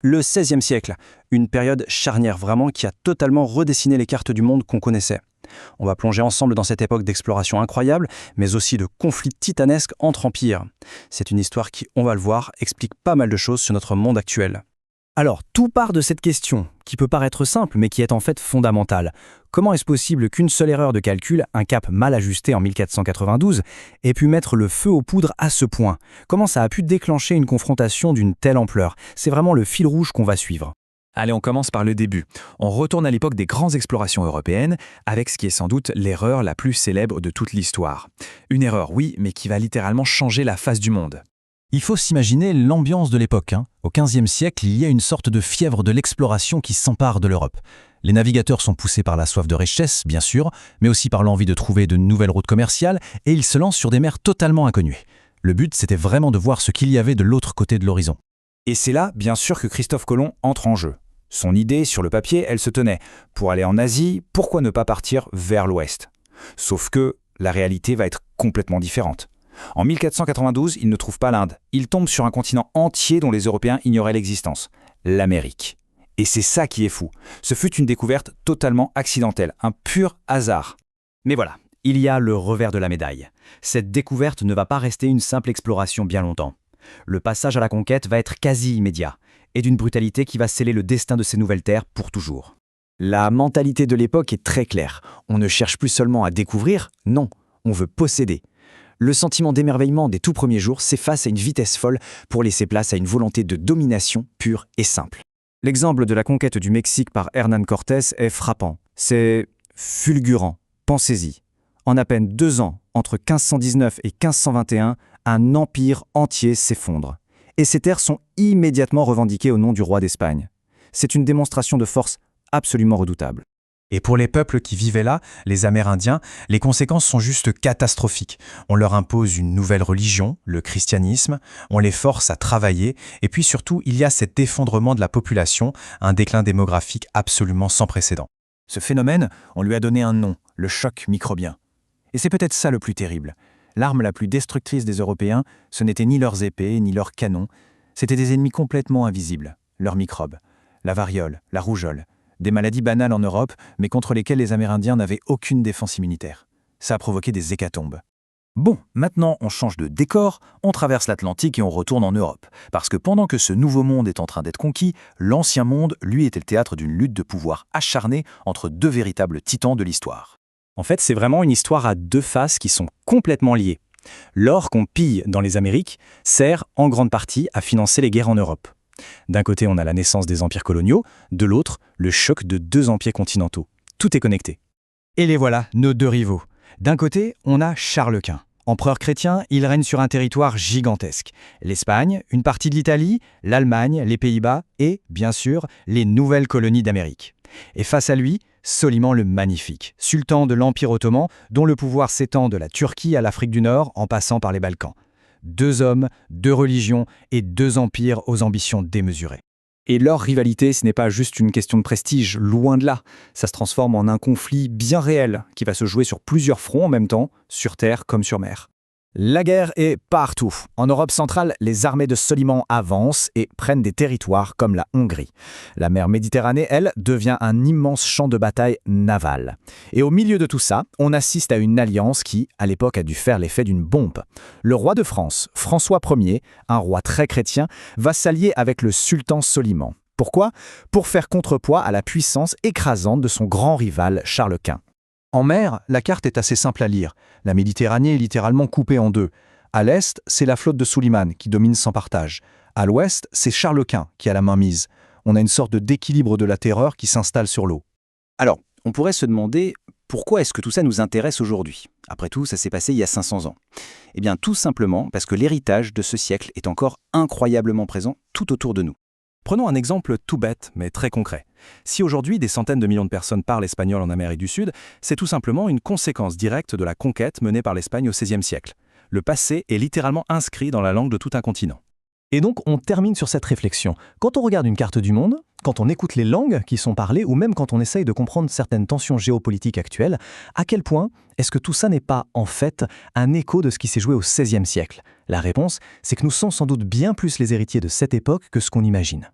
Le XVIe siècle, une période charnière vraiment qui a totalement redessiné les cartes du monde qu'on connaissait. On va plonger ensemble dans cette époque d'exploration incroyable, mais aussi de conflits titanesques entre empires. C'est une histoire qui, on va le voir, explique pas mal de choses sur notre monde actuel. Alors, tout part de cette question, qui peut paraître simple, mais qui est en fait fondamentale. Comment est-ce possible qu'une seule erreur de calcul, un cap mal ajusté en 1492, ait pu mettre le feu aux poudres à ce point? Comment ça a pu déclencher une confrontation d'une telle ampleur? C'est vraiment le fil rouge qu'on va suivre. Allez, on commence par le début. On retourne à l'époque des grandes explorations européennes, avec ce qui est sans doute l'erreur la plus célèbre de toute l'histoire. Une erreur, oui, mais qui va littéralement changer la face du monde. Il faut s'imaginer l'ambiance de l'époque. Au XVe siècle, il y a une sorte de fièvre de l'exploration qui s'empare de l'Europe. Les navigateurs sont poussés par la soif de richesse, bien sûr, mais aussi par l'envie de trouver de nouvelles routes commerciales, et ils se lancent sur des mers totalement inconnues. Le but, c'était vraiment de voir ce qu'il y avait de l'autre côté de l'horizon. Et c'est là, bien sûr, que Christophe Colomb entre en jeu. Son idée, sur le papier, elle se tenait. Pour aller en Asie, pourquoi ne pas partir vers l'ouest? Sauf que la réalité va être complètement différente. En 1492, il ne trouve pas l'Inde. Il tombe sur un continent entier dont les Européens ignoraient l'existence, l'Amérique. Et c'est ça qui est fou. Ce fut une découverte totalement accidentelle, un pur hasard. Mais voilà, il y a le revers de la médaille. Cette découverte ne va pas rester une simple exploration bien longtemps. Le passage à la conquête va être quasi immédiat, et d'une brutalité qui va sceller le destin de ces nouvelles terres pour toujours. La mentalité de l'époque est très claire. On ne cherche plus seulement à découvrir, non, on veut posséder. Le sentiment d'émerveillement des tout premiers jours s'efface à une vitesse folle pour laisser place à une volonté de domination pure et simple. L'exemple de la conquête du Mexique par Hernán Cortés est frappant. C'est fulgurant. Pensez-y. En à peine 2 ans, entre 1519 et 1521, un empire entier s'effondre. Et ces terres sont immédiatement revendiquées au nom du roi d'Espagne. C'est une démonstration de force absolument redoutable. Et pour les peuples qui vivaient là, les Amérindiens, les conséquences sont juste catastrophiques. On leur impose une nouvelle religion, le christianisme, on les force à travailler, et puis surtout, il y a cet effondrement de la population, un déclin démographique absolument sans précédent. Ce phénomène, on lui a donné un nom, le choc microbien. Et c'est peut-être ça le plus terrible. L'arme la plus destructrice des Européens, ce n'était ni leurs épées, ni leurs canons, c'étaient des ennemis complètement invisibles, leurs microbes, la variole, la rougeole. Des maladies banales en Europe, mais contre lesquelles les Amérindiens n'avaient aucune défense immunitaire. Ça a provoqué des hécatombes. Bon, maintenant on change de décor, on traverse l'Atlantique et on retourne en Europe. Parce que pendant que ce nouveau monde est en train d'être conquis, l'ancien monde, lui, était le théâtre d'une lutte de pouvoir acharnée entre 2 véritables titans de l'histoire. En fait, c'est vraiment une histoire à 2 faces qui sont complètement liées. L'or qu'on pille dans les Amériques sert en grande partie à financer les guerres en Europe. D'un côté, on a la naissance des empires coloniaux, de l'autre, le choc de 2 empires continentaux. Tout est connecté. Et les voilà, nos 2 rivaux. D'un côté, on a Charles Quint. Empereur chrétien, il règne sur un territoire gigantesque. L'Espagne, une partie de l'Italie, l'Allemagne, les Pays-Bas et, bien sûr, les nouvelles colonies d'Amérique. Et face à lui, Soliman le Magnifique, sultan de l'Empire ottoman, dont le pouvoir s'étend de la Turquie à l'Afrique du Nord en passant par les Balkans. 2 hommes, 2 religions et 2 empires aux ambitions démesurées. Et leur rivalité, ce n'est pas juste une question de prestige, loin de là. Ça se transforme en un conflit bien réel qui va se jouer sur plusieurs fronts en même temps, sur terre comme sur mer. La guerre est partout. En Europe centrale, les armées de Soliman avancent et prennent des territoires comme la Hongrie. La mer Méditerranée, elle, devient un immense champ de bataille naval. Et au milieu de tout ça, on assiste à une alliance qui, à l'époque, a dû faire l'effet d'une bombe. Le roi de France, François Ier, un roi très chrétien, va s'allier avec le sultan Soliman. Pourquoi? Pour faire contrepoids à la puissance écrasante de son grand rival Charles Quint. En mer, la carte est assez simple à lire. La Méditerranée est littéralement coupée en 2. À l'est, c'est la flotte de Suliman qui domine sans partage. À l'ouest, c'est Charles Quint qui a la main mise. On a une sorte d'équilibre de la terreur qui s'installe sur l'eau. Alors, on pourrait se demander pourquoi est-ce que tout ça nous intéresse aujourd'hui? Après tout, ça s'est passé il y a 500 ans. Eh bien, tout simplement parce que l'héritage de ce siècle est encore incroyablement présent tout autour de nous. Prenons un exemple tout bête, mais très concret. Si aujourd'hui des centaines de millions de personnes parlent espagnol en Amérique du Sud, c'est tout simplement une conséquence directe de la conquête menée par l'Espagne au XVIe siècle. Le passé est littéralement inscrit dans la langue de tout un continent. Et donc, on termine sur cette réflexion. Quand on regarde une carte du monde, quand on écoute les langues qui sont parlées, ou même quand on essaye de comprendre certaines tensions géopolitiques actuelles, à quel point est-ce que tout ça n'est pas, en fait, un écho de ce qui s'est joué au XVIe siècle? La réponse, c'est que nous sommes sans doute bien plus les héritiers de cette époque que ce qu'on imagine.